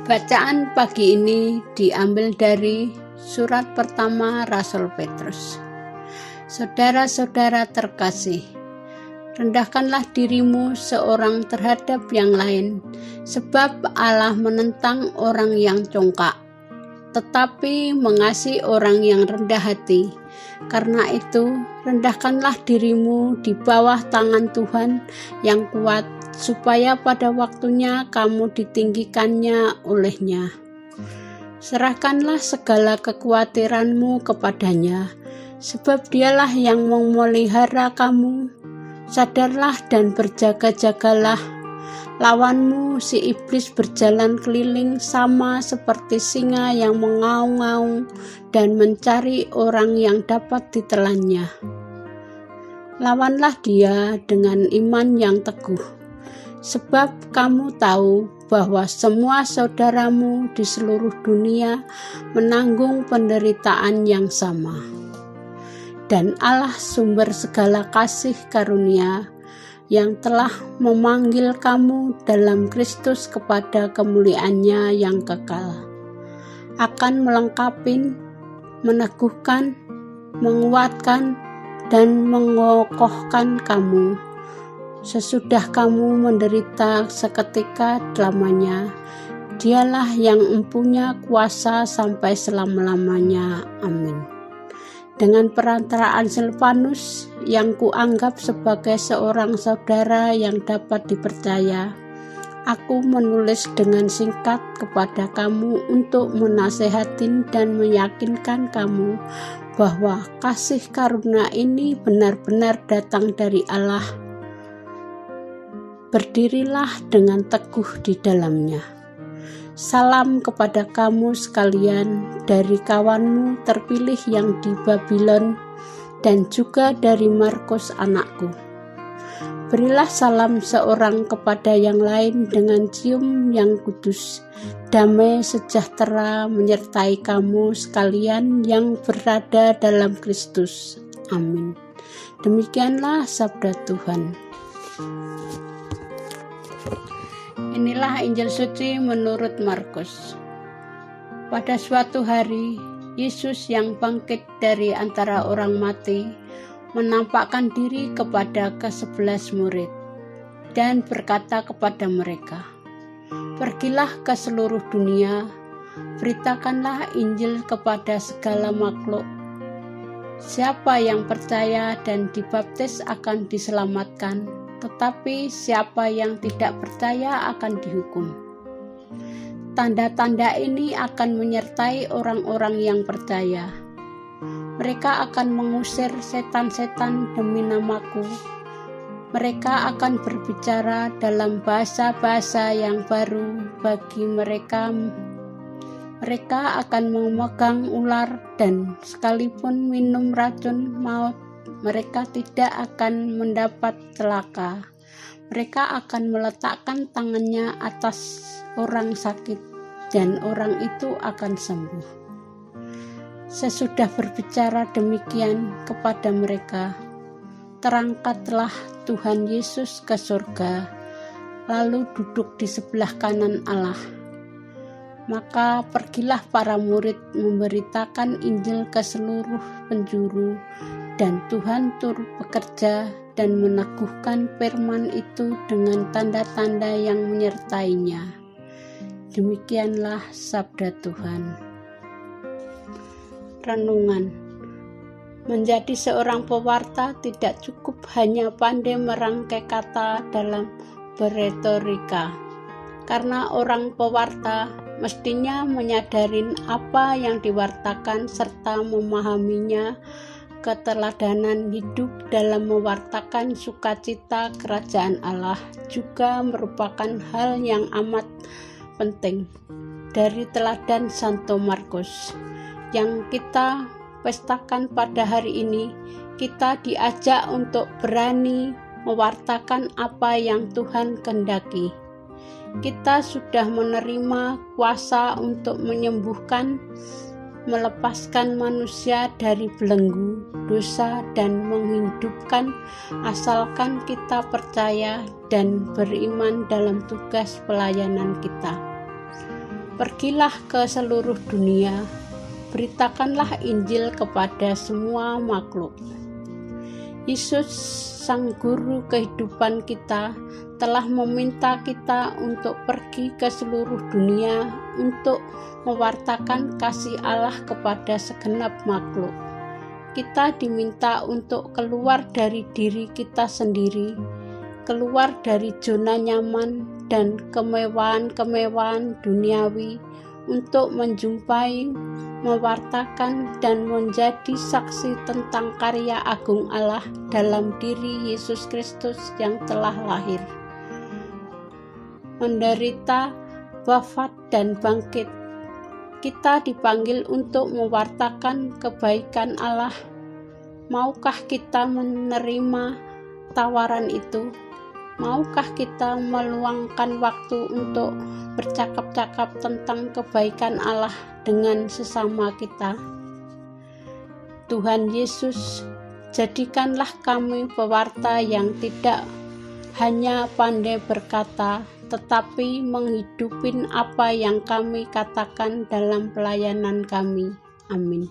Bacaan pagi ini diambil dari surat pertama Rasul Petrus. Saudara-saudara terkasih, rendahkanlah dirimu seorang terhadap yang lain, sebab Allah menentang orang yang congkak, tetapi mengasihi orang yang rendah hati. Karena itu, rendahkanlah dirimu di bawah tangan Tuhan yang kuat, supaya pada waktunya kamu ditinggikannya olehnya. Serahkanlah segala kekhawatiranmu kepadanya, sebab dialah yang memelihara kamu. Sadarlah dan berjaga-jagalah. Lawanmu si iblis berjalan keliling sama seperti singa yang mengaung-ngaung dan mencari orang yang dapat ditelannya. Lawanlah dia dengan iman yang teguh, sebab kamu tahu bahwa semua saudaramu di seluruh dunia menanggung penderitaan yang sama. Dan Allah sumber segala kasih karunia yang telah memanggil kamu dalam Kristus kepada kemuliaan-Nya yang kekal, akan melengkapi, meneguhkan, menguatkan, dan mengokohkan kamu sesudah kamu menderita seketika lamanya. Dialah yang mempunyai kuasa sampai selama-lamanya. Amin. Dengan perantaraan Silvanus yang kuanggap sebagai seorang saudara yang dapat dipercaya, aku menulis dengan singkat kepada kamu untuk menasehati dan meyakinkan kamu bahwa kasih karunia ini benar-benar datang dari Allah. Berdirilah dengan teguh di dalamnya. Salam kepada kamu sekalian dari kawanmu terpilih yang di Babylon dan juga dari Markus anakku. Berilah salam seorang kepada yang lain dengan cium yang kudus. Damai sejahtera menyertai kamu sekalian yang berada dalam Kristus. Amin. Demikianlah sabda Tuhan. Inilah Injil suci menurut Markus. Pada suatu hari, Yesus yang bangkit dari antara orang mati menampakkan diri kepada ke-11 murid dan berkata kepada mereka, "Pergilah ke seluruh dunia, beritakanlah Injil kepada segala makhluk. Siapa yang percaya dan dibaptis akan diselamatkan, tetapi siapa yang tidak percaya akan dihukum. Tanda-tanda ini akan menyertai orang-orang yang percaya. Mereka akan mengusir setan-setan demi namaku. Mereka akan berbicara dalam bahasa-bahasa yang baru bagi mereka. Mereka akan memegang ular dan sekalipun minum racun maut, mereka tidak akan mendapat celaka. Mereka akan meletakkan tangannya atas orang sakit dan orang itu akan sembuh." Sesudah berbicara demikian kepada mereka, terangkatlah Tuhan Yesus ke surga, lalu duduk di sebelah kanan Allah. Maka pergilah para murid memberitakan Injil ke seluruh penjuru, dan Tuhan turut bekerja dan meneguhkan firman itu dengan tanda-tanda yang menyertainya. Demikianlah sabda Tuhan. Renungan. Menjadi seorang pewarta tidak cukup hanya pandai merangkai kata dalam berretorika, karena orang pewarta mestinya menyadari apa yang diwartakan serta memahaminya. Keteladanan hidup dalam mewartakan sukacita kerajaan Allah juga merupakan hal yang amat penting. Dari teladan Santo Markus yang kita pestakan pada hari ini, kita diajak untuk berani mewartakan apa yang Tuhan kehendaki. Kita sudah menerima kuasa untuk menyembuhkan, melepaskan manusia dari belenggu dosa dan menghidupkan, asalkan kita percaya dan beriman dalam tugas pelayanan kita. Pergilah ke seluruh dunia, beritakanlah Injil kepada semua makhluk. Yesus, Sang Guru kehidupan kita, telah meminta kita untuk pergi ke seluruh dunia untuk mewartakan kasih Allah kepada segenap makhluk. Kita diminta untuk keluar dari diri kita sendiri, keluar dari zona nyaman dan kemewahan-kemewahan duniawi untuk menjumpai, mewartakan, dan menjadi saksi tentang karya agung Allah dalam diri Yesus Kristus yang telah lahir, menderita, wafat, dan bangkit. Kita dipanggil untuk mewartakan kebaikan Allah. Maukah kita menerima tawaran itu? Maukah kita meluangkan waktu untuk bercakap-cakap tentang kebaikan Allah dengan sesama kita? Tuhan Yesus, jadikanlah kami pewarta yang tidak hanya pandai berkata, tetapi menghidupin apa yang kami katakan dalam pelayanan kami. Amin.